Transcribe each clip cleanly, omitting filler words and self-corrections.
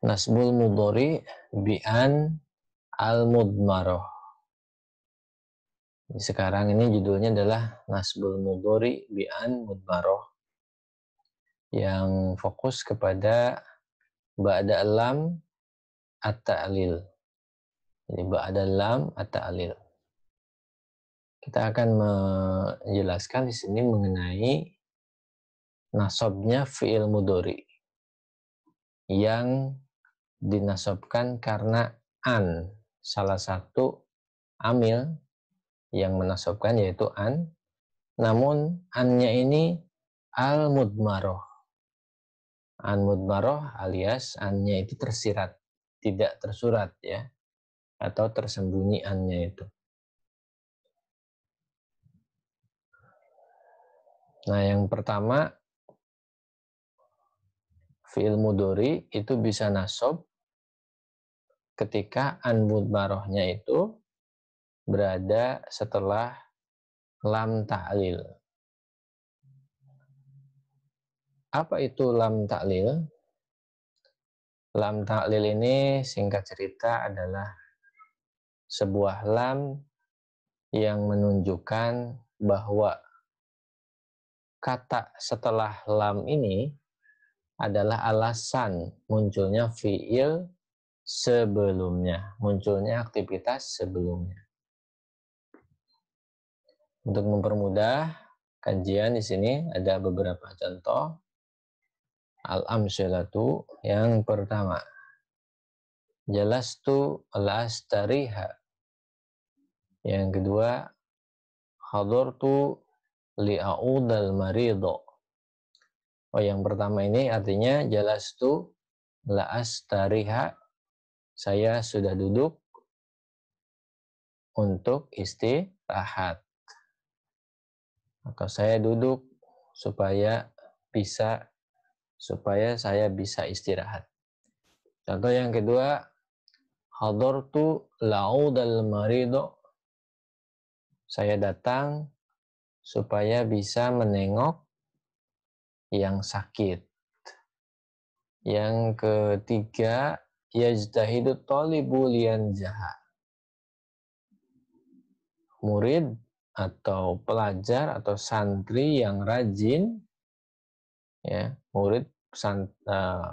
Nasbul mudhari bi an al-mudmarah. Sekarang ini judulnya adalah nasbul mudhari bi an mudmarah, yang fokus kepada ba'da lam at-ta'lil. Jadi ba'da lam at-ta'lil. Kita akan menjelaskan di sini mengenai nasabnya fi'il mudhari yang dinasabkan karena an, salah satu amil yang menasabkan yaitu an, namun an-nya ini al-mudmarah. An-mudmarah alias an-nya itu tersirat, tidak tersurat ya, atau tersembunyi an-nya itu. Nah, yang pertama, fi'il mudhari itu bisa nasab ketika an mudmarahnya itu berada setelah lam ta'lil. Apa itu lam ta'lil? Lam ta'lil ini singkat cerita adalah sebuah lam yang menunjukkan bahwa kata setelah lam ini adalah alasan munculnya fi'il sebelumnya, munculnya aktivitas sebelumnya. Untuk mempermudah kajian di sini ada beberapa contoh. Al-amsilatu, yang pertama, jalastu lastariha. Yang kedua, hadartu li'audal marido. Yang pertama ini artinya jalastu lastariha, saya sudah duduk untuk istirahat. Atau saya duduk supaya saya bisa istirahat. Contoh yang kedua, hadartu la'audal marido. Saya datang supaya bisa menengok yang sakit. Yang ketiga, yajtahidu thalibu liyanjaha. Murid atau pelajar atau santri yang rajin, ya,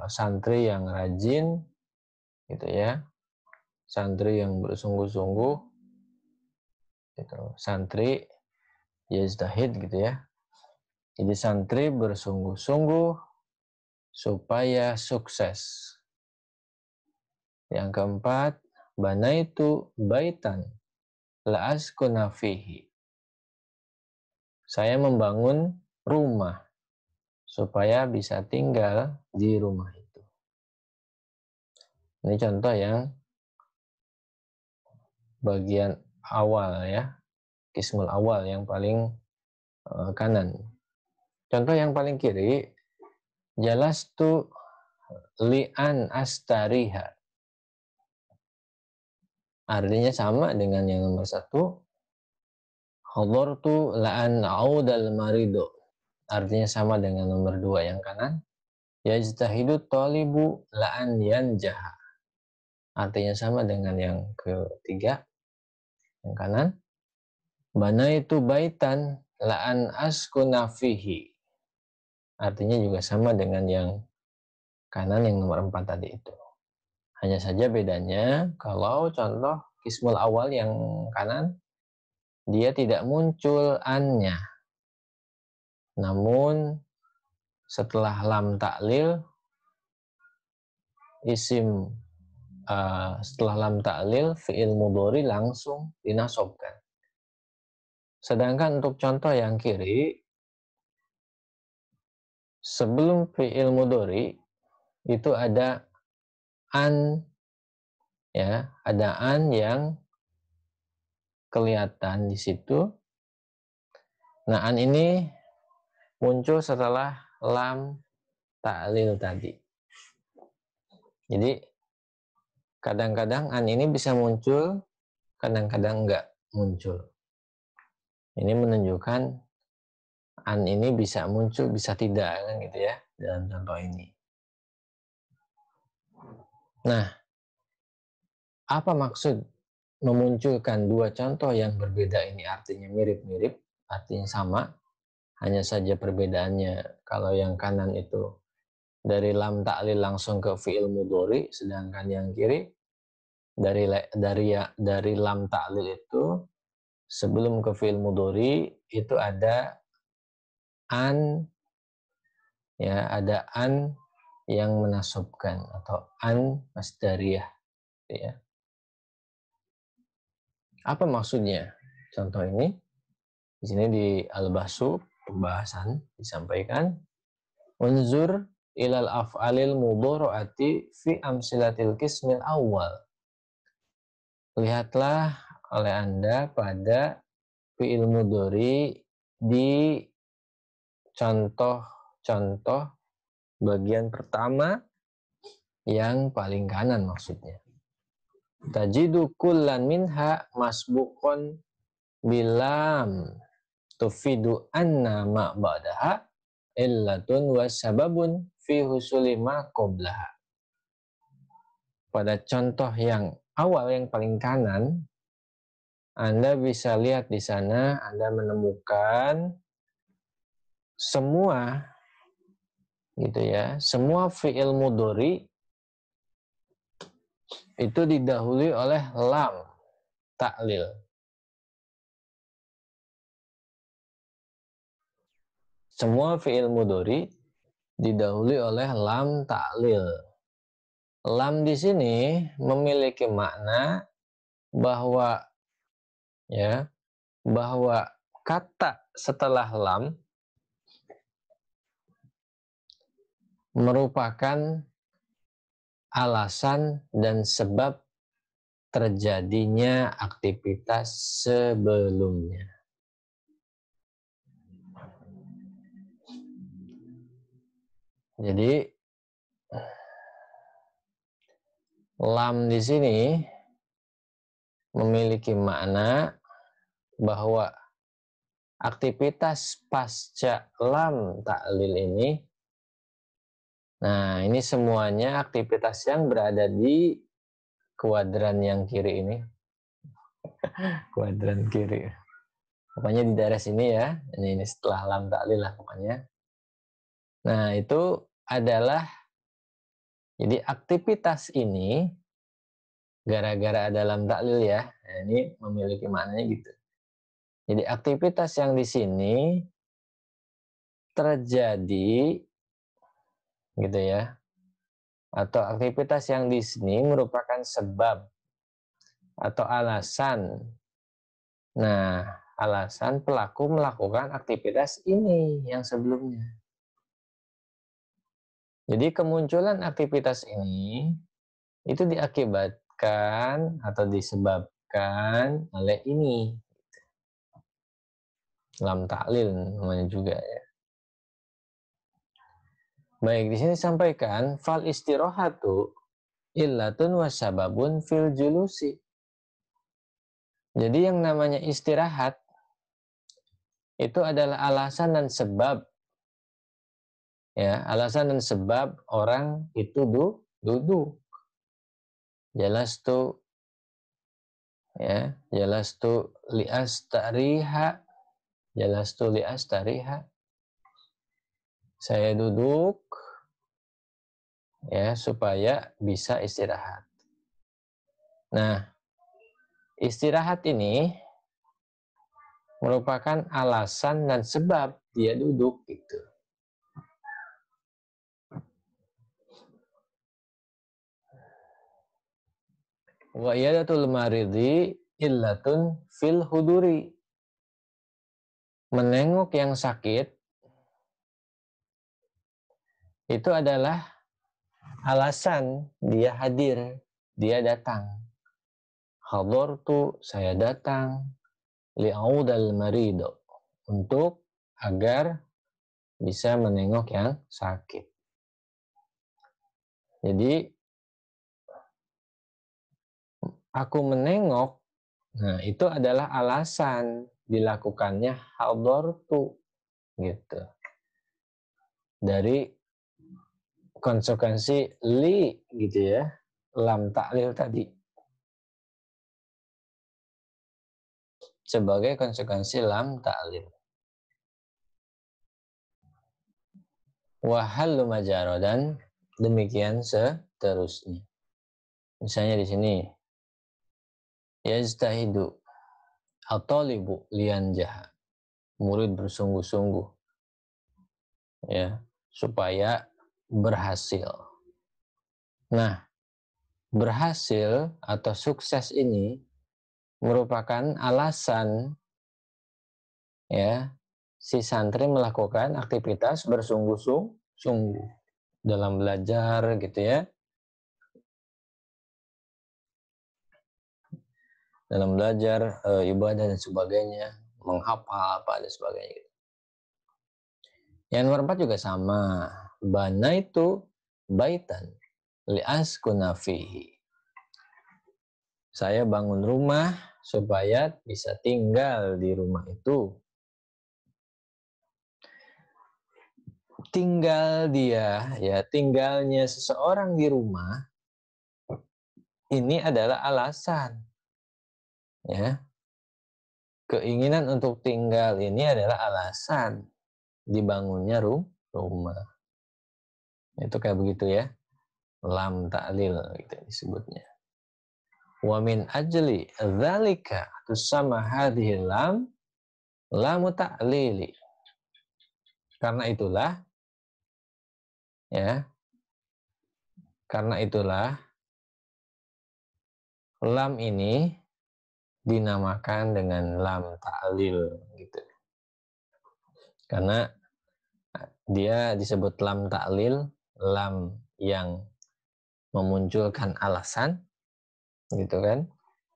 santri yang rajin, gitu ya, santri yang bersungguh-sungguh, gitu. Santri yazdahid, gitu ya. Jadi santri bersungguh-sungguh supaya sukses. Yang keempat, banaitu baitan la askuna fihi. Saya membangun rumah supaya bisa tinggal di rumah itu. Ini contoh yang bagian awal ya, kismul awal yang paling kanan. Contoh yang paling kiri, jalastu li'an astariha. Artinya sama dengan yang nomor satu. Hadartu la'an audal marido. Artinya sama dengan nomor dua yang kanan. Yajtahidu thalibu la'an yanjaha. Artinya sama dengan yang ketiga, yang kanan. Banaitu baitan la'an askuna fihi. Artinya juga sama dengan yang kanan, yang nomor 4 tadi itu. Hanya saja bedanya, kalau contoh kismul awal yang kanan, dia tidak muncul an-nya. Namun setelah lam ta'lil, setelah lam ta'lil, fi'il mudhari langsung dinasobkan. Sedangkan untuk contoh yang kiri, sebelum fi'il mudhari itu ada an, ya, ada an yang kelihatan di situ. Nah, an ini muncul setelah lam ta'lil tadi. Jadi kadang-kadang an ini bisa muncul, kadang-kadang enggak muncul. Ini menunjukkan an ini bisa muncul, bisa tidak, kan gitu ya, dalam contoh ini. Nah, apa maksud memunculkan dua contoh yang berbeda ini? Artinya mirip-mirip, artinya sama, hanya saja perbedaannya kalau yang kanan itu dari lam ta'lil langsung ke fi'il mudhari, sedangkan yang kiri dari lam ta'lil itu sebelum ke fi'il mudhari itu ada an, ya, ada an yang menasabkan atau an masdariyah, ya. Apa maksudnya contoh ini? Di sini di Al-Bahsu pembahasan disampaikan, unzur ilal af'alil mudhari'ati fi amsilatil qismil awal. Lihatlah oleh Anda pada fi'il mudhari di contoh-contoh bagian pertama yang paling kanan maksudnya. Tajidu kullan minha masbuqon bilam tufidu anna ma ba'daha illatun wa sababun fi husuli ma qablaha. Pada contoh yang awal yang paling kanan, Anda bisa lihat di sana Anda menemukan semua gitu ya, semua fi'il mudhari itu didahului oleh lam ta'lil. Semua fi'il mudhari didahului oleh lam ta'lil. Lam di sini memiliki makna bahwa bahwa kata setelah lam merupakan alasan dan sebab terjadinya aktivitas sebelumnya. Jadi lam di sini memiliki makna bahwa aktivitas pasca lam ta'lil ini, nah ini semuanya aktivitas yang berada di kuadran yang kiri ini. Kuadran kiri. Pokoknya di daerah sini ya. Ini setelah lam ta'lil lah pokoknya. Nah, itu adalah, jadi aktivitas ini gara-gara ada lam ta'lil ya. Nah, ini memiliki maknanya gitu. Jadi aktivitas yang di sini terjadi gitu ya. Atau aktivitas yang di sini merupakan sebab atau alasan. Nah, alasan pelaku melakukan aktivitas ini yang sebelumnya. Jadi kemunculan aktivitas ini itu diakibatkan atau disebabkan oleh ini. Lam ta'lil namanya juga ya. Baik, di sini sampaikan fal istirahatu illatun wasababun fil julusi. Jadi yang namanya istirahat itu adalah alasan dan sebab, ya, alasan dan sebab orang itu duduk. Jalastu, ya, jalastu li'astariha, jalastu li'astariha. Saya duduk ya supaya bisa istirahat. Nah, istirahat ini merupakan alasan dan sebab dia duduk gitu. Wa iyadatul maridi illatun fil huduri. Menengok yang sakit itu adalah alasan dia hadir, dia datang. Hadartu, saya datang, li'audal marido, untuk agar bisa menengok yang sakit. Jadi aku menengok, nah itu adalah alasan dilakukannya hadartu gitu. Dari konsekuensi li gitu ya. lam ta'lil tadi sebagai konsekuensi lam ta'lil. Wa hallu majaro, dan demikian seterusnya. Misalnya di sini yajtahidu at-talibu liyanjaha, murid bersungguh-sungguh ya supaya berhasil. Nah, berhasil atau sukses ini merupakan alasan ya si santri melakukan aktivitas bersungguh-sungguh dalam belajar gitu ya. Dalam belajar ibadah dan sebagainya, menghafal apa dan sebagainya gitu. Yang nomor 4 juga sama. Bana itu baitan li'askuna fihi. Saya bangun rumah supaya bisa tinggal di rumah itu. Tinggal dia, ya tinggalnya seseorang di rumah ini adalah alasan. Ya. Keinginan untuk tinggal ini adalah alasan dibangunnya rumah. Itu kayak begitu ya. Lam ta'lil gitu disebutnya. Wa min ajli dzalika tusamma hadhihi lam lamu ta'lili. Karena itulah ya. Karena itulah lam ini dinamakan dengan lam ta'lil gitu. Karena dia disebut lam ta'lil, lam yang memunculkan alasan gitu kan.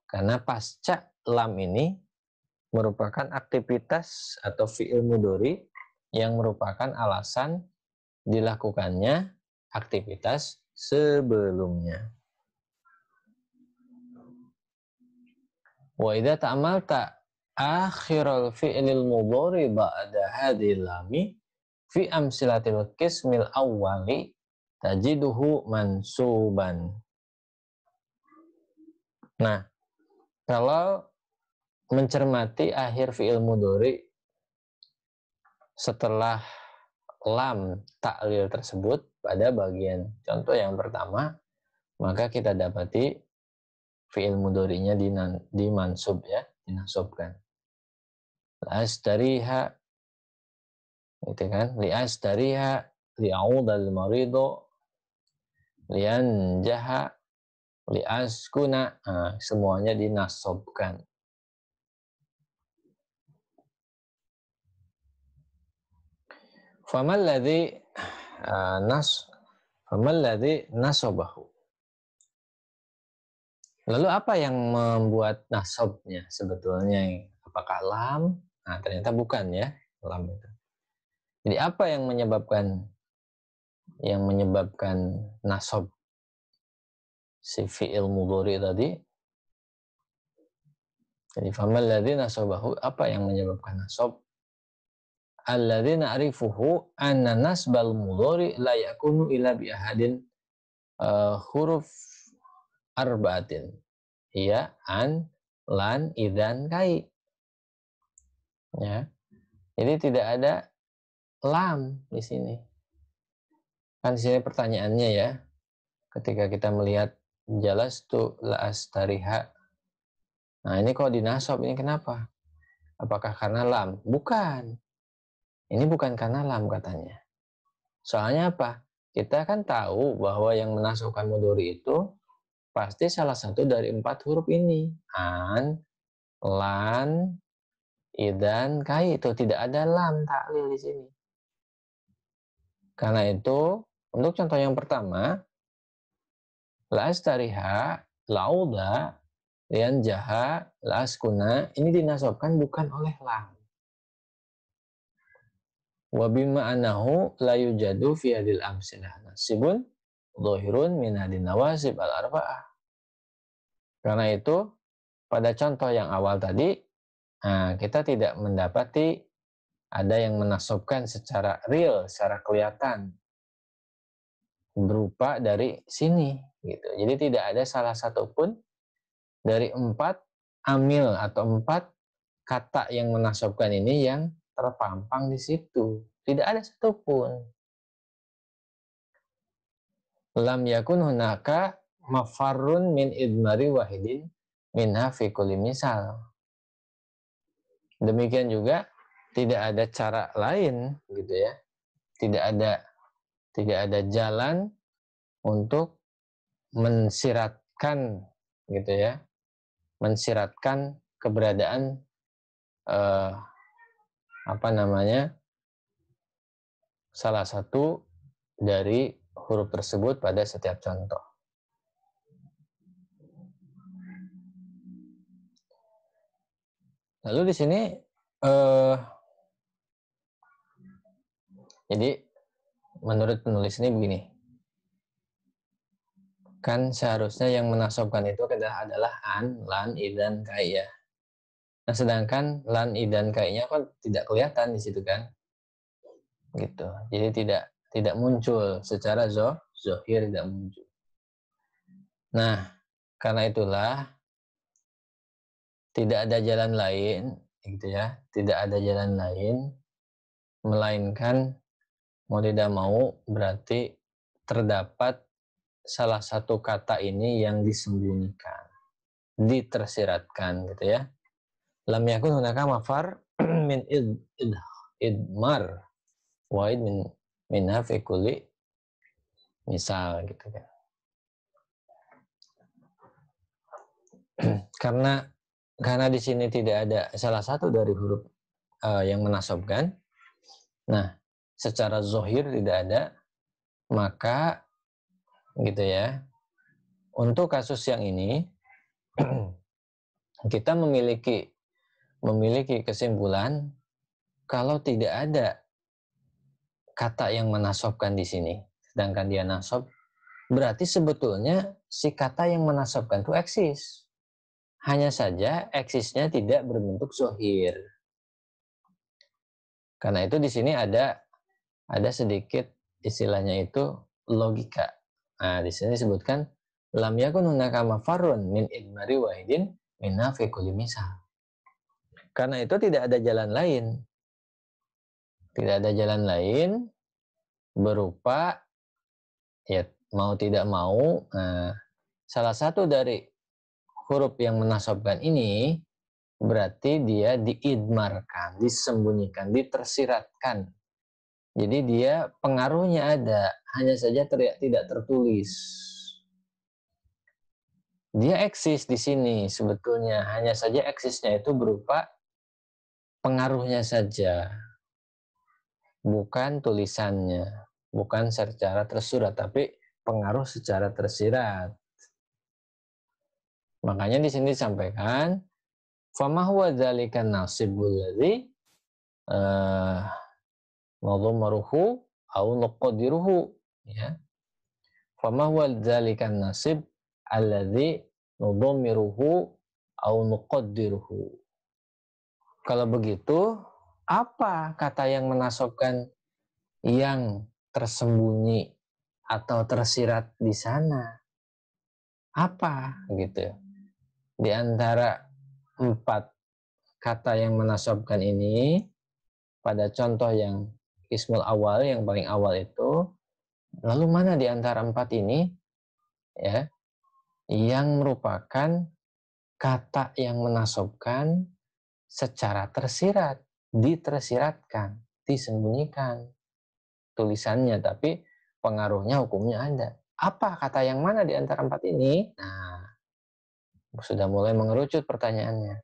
Karena pasca lam ini merupakan aktivitas atau fi'il mudhari yang merupakan alasan dilakukannya aktivitas sebelumnya. Wa idza ta'amalta akhirul fi'lil mudhari ba'da hadhil lami fi amsilatil qismil awwali tajiduhu mansuban. Nah, kalau mencermati akhir fi'il mudhari setelah lam ta'lil tersebut pada bagian contoh yang pertama, maka kita dapati fi'il mudhari'nya dimansub ya, dinasubkan. Astariha gitu kan, li'astariha li'audal marido lianjaha li'askuna, semuanya dinasubkan. Famalladzi nasabahu. Lalu apa yang membuat nasabnya sebetulnya? Apakah lam? Nah, ternyata bukan ya, lam itu. Jadi apa yang menyebabkan nasab si fi'il mudhari tadi? Jadi famalladzi nasabahu, apa yang menyebabkan nasab? Alladzi na'rifuhu anna nasbal mudhari la yakunu illa bi ahadin huruf arba'atin. Iya, an, lan, idan, kai. Ya. Jadi tidak ada lam di sini. Kan di sini pertanyaannya ya. Ketika kita melihat jalastu la astariha. Nah, ini kok dinasab, ini kenapa? Apakah karena lam? Bukan. Ini bukan karena lam katanya. Soalnya apa? Kita kan tahu bahwa yang menasabkan mudhari itu pasti salah satu dari 4 huruf ini. An, lan, idan, kai, itu tidak ada lam ta'lil di sini. Karena itu, untuk contoh yang pertama, la astariha, lauda, lian jaha, la askuna, ini dinasabkan bukan oleh lam. Wa bima anahu la yujadu fi hadil amsilah nasibun dhahirun min hadin nawasib al-arba'ah. Karena itu, pada contoh yang awal tadi, kita tidak mendapati ada yang menasabkan secara real, secara kelihatan berupa dari sini gitu. Jadi tidak ada salah satu pun dari 4 amil atau 4 kata yang menasabkan ini yang terpampang di situ. Tidak ada satupun. Lam yakun hunaka mafarrun min idmari wahidin minha fi kulli misal. Demikian juga tidak ada cara lain gitu ya. Tidak ada jalan untuk mensiratkan gitu ya. Mensiratkan keberadaan salah satu dari huruf tersebut pada setiap contoh. Lalu di sini jadi menurut penulis ini begini, kan seharusnya yang menasabkan itu adalah an, lan, idan, kai ya. Nah sedangkan lan, idan, kai-nya kan tidak kelihatan di situ kan, gitu. Jadi tidak muncul secara zohir, tidak muncul. Nah karena itulah tidak ada jalan lain, gitu ya. Tidak ada jalan lain melainkan mau tidak mau berarti terdapat salah satu kata ini yang disembunyikan, ditersiratkan gitu ya. Lam yakun hunaka mafar min idmar wa'id min fi kulli misal gitu kan. Karena di sini tidak ada salah satu dari huruf yang menasabkan. Nah, secara zohir tidak ada, maka gitu ya. Untuk kasus yang ini kita memiliki kesimpulan kalau tidak ada kata yang menasabkan di sini, sedangkan dia nasab, berarti sebetulnya si kata yang menasabkan itu eksis. Hanya saja eksisnya tidak berbentuk zohir. Karena itu di sini ada sedikit istilahnya itu logika. Nah, di sini disebutkan lam yakun hunaka mafarrun min idmari wahidin minna fi kulli misal. Karena itu tidak ada jalan lain. Tidak ada jalan lain berupa ya mau tidak mau salah satu dari huruf yang menasabkan ini berarti dia diidmarkan, disembunyikan, ditersiratkan. Jadi dia pengaruhnya ada, hanya saja tidak tertulis. Dia eksis di sini sebetulnya, hanya saja eksisnya itu berupa pengaruhnya saja, bukan tulisannya, bukan secara tersurat, tapi pengaruh secara tersirat. Makanya di sini disampaikan, fama huwa dzalikan nasibul ladzi madhmaruhu au nuqaddiruhu ya. Fama huwa dzalikan nasib alladzi nudhammiruhu au nuqaddiruhu. Kalau begitu, apa kata yang menasabkan yang tersembunyi atau tersirat di sana? Apa gitu? Di antara 4 kata yang menasabkan ini, pada contoh yang ismul awal, yang paling awal itu, lalu mana di antara 4 ini ya yang merupakan kata yang menasabkan secara tersirat, ditersiratkan, disembunyikan tulisannya, tapi pengaruhnya, hukumnya ada. Apa kata yang mana di antara 4 ini? Nah, sudah mulai mengerucut pertanyaannya.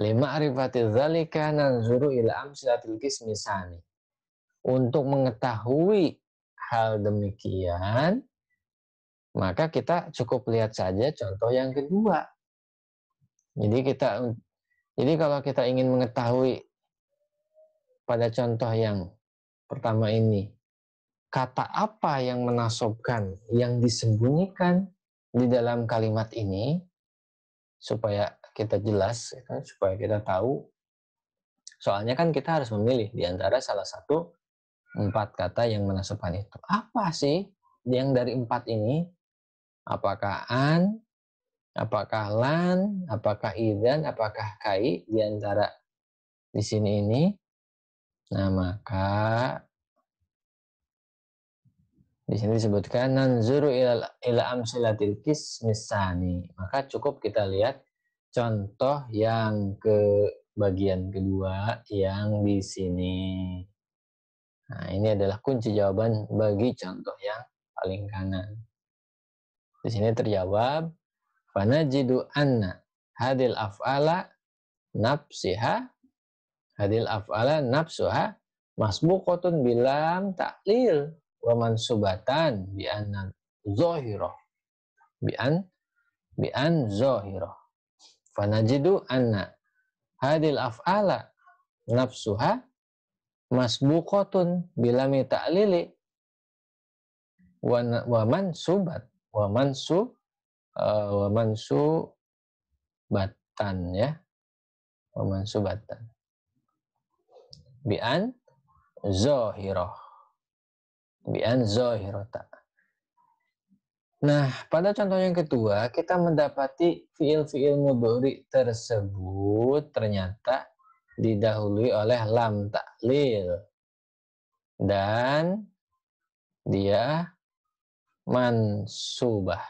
Lima arifati dzalika nanzuru ila amsilatil qismi tsani. Untuk mengetahui hal demikian, maka kita cukup lihat saja contoh yang kedua. Jadi kalau kita ingin mengetahui pada contoh yang pertama ini, kata apa yang menasabkan, yang disembunyikan di dalam kalimat ini, supaya kita jelas, supaya kita tahu. Soalnya kan kita harus memilih di antara salah satu 4 kata yang menasabkan itu. Apa sih yang dari 4 ini Apakah an, apakah lan, apakah idzan, apakah kai di antara di sini ini? Nah, maka di sini disebutkan nanzuru ila amsilatil qismis tsani. Maka cukup kita lihat contoh yang ke bagian kedua yang di sini. Nah, ini adalah kunci jawaban bagi contoh yang paling kanan. Di sini terjawab fanajidu anna hadil af'ala nafsiha masbuqatun bilam ta'lil wa mansubatan bi anna zahirah bi an zahirah. Fanajidu anna hadil af'ala nafsuha masbuqatun bilam ta'lili wa mansubat wa mansu wa mansubatan ya, wa mansubatan bi an zahirah, bi an zahirata. Nah, pada contoh yang kedua kita mendapati fiil-fiil mudhari tersebut ternyata didahului oleh lam ta'lil dan dia mansubah,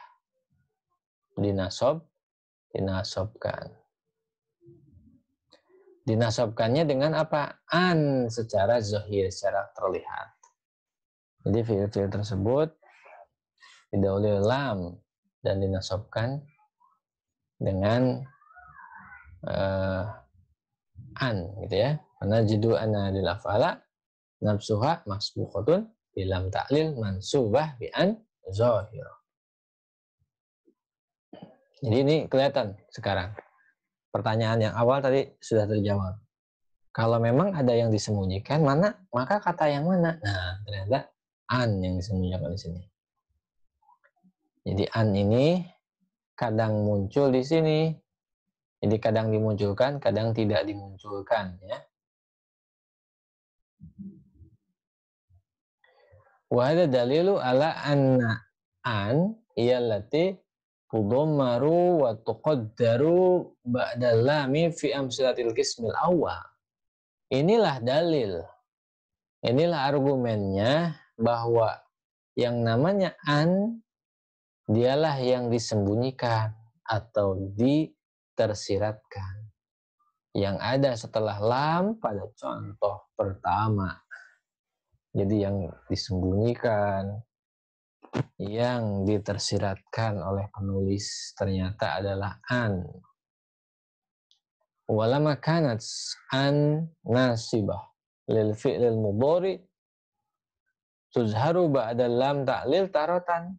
dinasobkan. Dinasobkannya dengan apa? An secara zahir, secara terlihat. Jadi fiil-fiil tersebut didahului lam dan dinasobkan dengan an gitu ya. Karena jidu anna lil af'ala nafsuha masbuqatun bilam ta'lil mansubah bi an zahirah. Jadi ini kelihatan sekarang. Pertanyaan yang awal tadi sudah terjawab. Kalau memang ada yang disembunyikan, mana? Maka kata yang mana? Nah, ternyata an yang disembunyikan di sini. Jadi an ini kadang muncul di sini. Jadi kadang dimunculkan, kadang tidak dimunculkan ya. Wa hadza dalilu ala anna an iyallati tudammaru wa tuqaddaru ba'da lami fi amsilatil qismil awal. Inilah dalil, inilah argumennya bahwa yang namanya an dialah yang disembunyikan atau ditersiratkan yang ada setelah lam pada contoh pertama. Jadi yang disembunyikan, yang ditersiratkan oleh penulis ternyata adalah an. Walama kanat an nasibah lil fi'lil mudhari tuzharu ba'da lam ta'lil taratan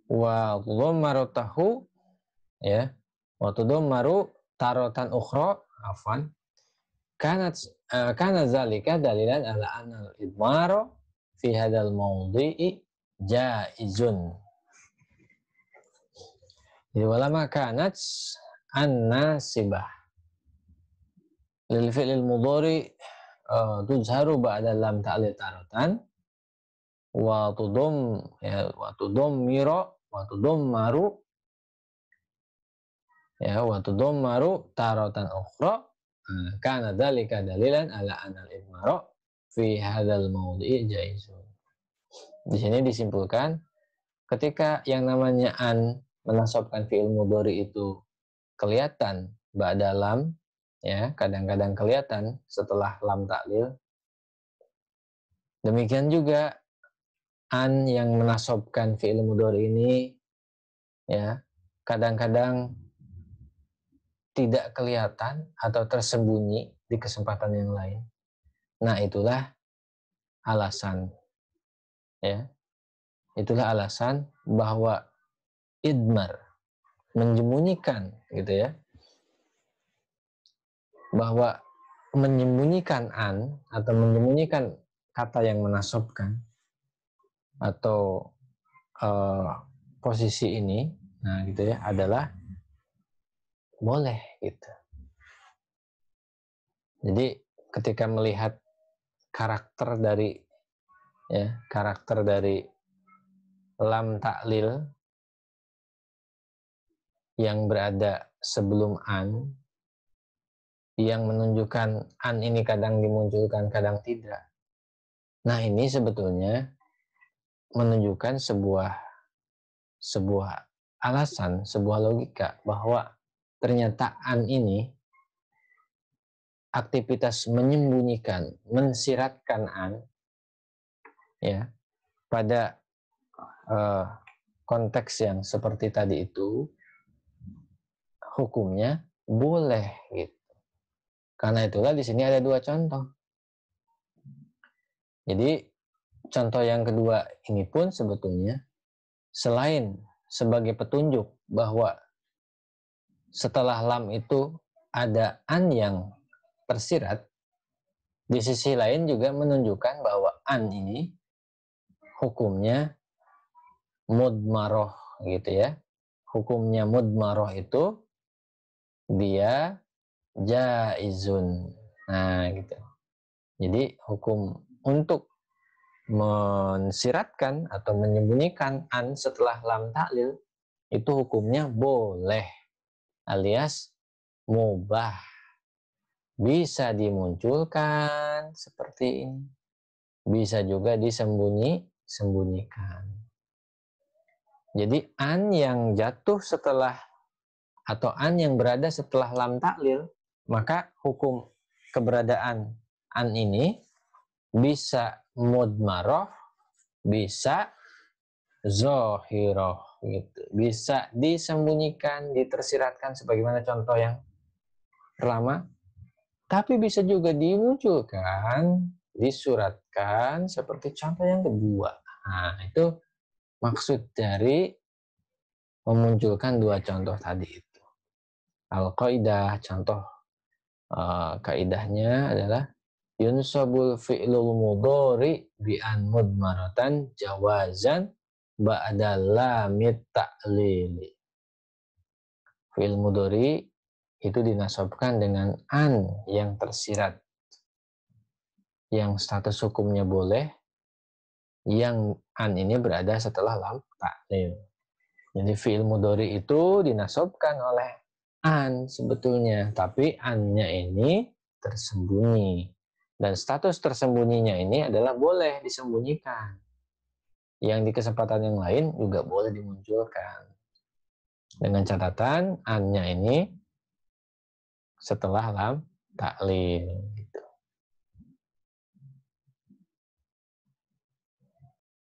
wa dhammaratahu ya wa tudammaru taratan ukhra afan kana zalika dalilan ala anna al-idmara fi hadzal mawdhi'i jaizun. Jadi walama kanat an-nasibah lil fi'lil mudhari tuzharu ba'da lam ta'lil taratan wa tudammaru taratan ukhra kana dzalika dalilan ala anal idmara fi hadzal mawdhi'i jaizun. Di sini disimpulkan ketika yang namanya an menasabkan fi'il mudhari itu kelihatan ba'da lam ya, kadang-kadang kelihatan setelah lam ta'lil. Demikian juga an yang menasabkan fi'il mudhari ini ya, kadang-kadang tidak kelihatan atau tersembunyi di kesempatan yang lain. Nah, itulah alasan ya. Itulah alasan bahwa idmar menyembunyikan gitu ya. Bahwa menyembunyikan an atau menyembunyikan kata yang menasabkan atau posisi ini, nah gitu ya, adalah boleh gitu. Jadi ketika melihat karakter dari lam taklil yang berada sebelum an, yang menunjukkan an ini kadang dimunculkan, kadang tidak. Nah, ini sebetulnya menunjukkan sebuah alasan, sebuah logika bahwa ternyata an ini aktivitas menyembunyikan, mensiratkan an, ya, pada konteks yang seperti tadi itu hukumnya boleh gitu. Karena itulah di sini ada dua contoh. Jadi contoh yang kedua ini pun sebetulnya selain sebagai petunjuk bahwa setelah lam itu ada an yang tersirat, di sisi lain juga menunjukkan bahwa an ini hukumnya mudmaroh gitu ya. Hukumnya mudmaroh itu dia jaizun. Nah gitu. Jadi hukum untuk mensiratkan atau menyembunyikan an setelah lam taklil itu hukumnya boleh alias mubah. Bisa dimunculkan seperti ini. Bisa juga disembunyikan. Jadi an yang jatuh setelah atau an yang berada setelah lam taklil, maka hukum keberadaan an ini bisa mudmaroh, bisa zohiroh gitu. Bisa disembunyikan, ditersiratkan sebagaimana contoh yang pertama, tapi bisa juga dimunculkan, disuratkan seperti contoh yang kedua. Nah, itu maksud dari memunculkan dua contoh tadi itu. Al-Qaidah, contoh kaidahnya adalah yunsabul fi'lul mudhari bi an mudmaratan jawazan ba'da lamit ta'lili. Fi'il mudhari itu dinasabkan dengan an yang tersirat, yang status hukumnya boleh, yang an ini berada setelah lam ta'lil. Jadi fi'il mudhari itu dinasabkan oleh an sebetulnya, tapi an-nya ini tersembunyi. Dan status tersembunyinya ini adalah boleh disembunyikan. Yang di kesempatan yang lain juga boleh dimunculkan. Dengan catatan an-nya ini setelah lam taklil.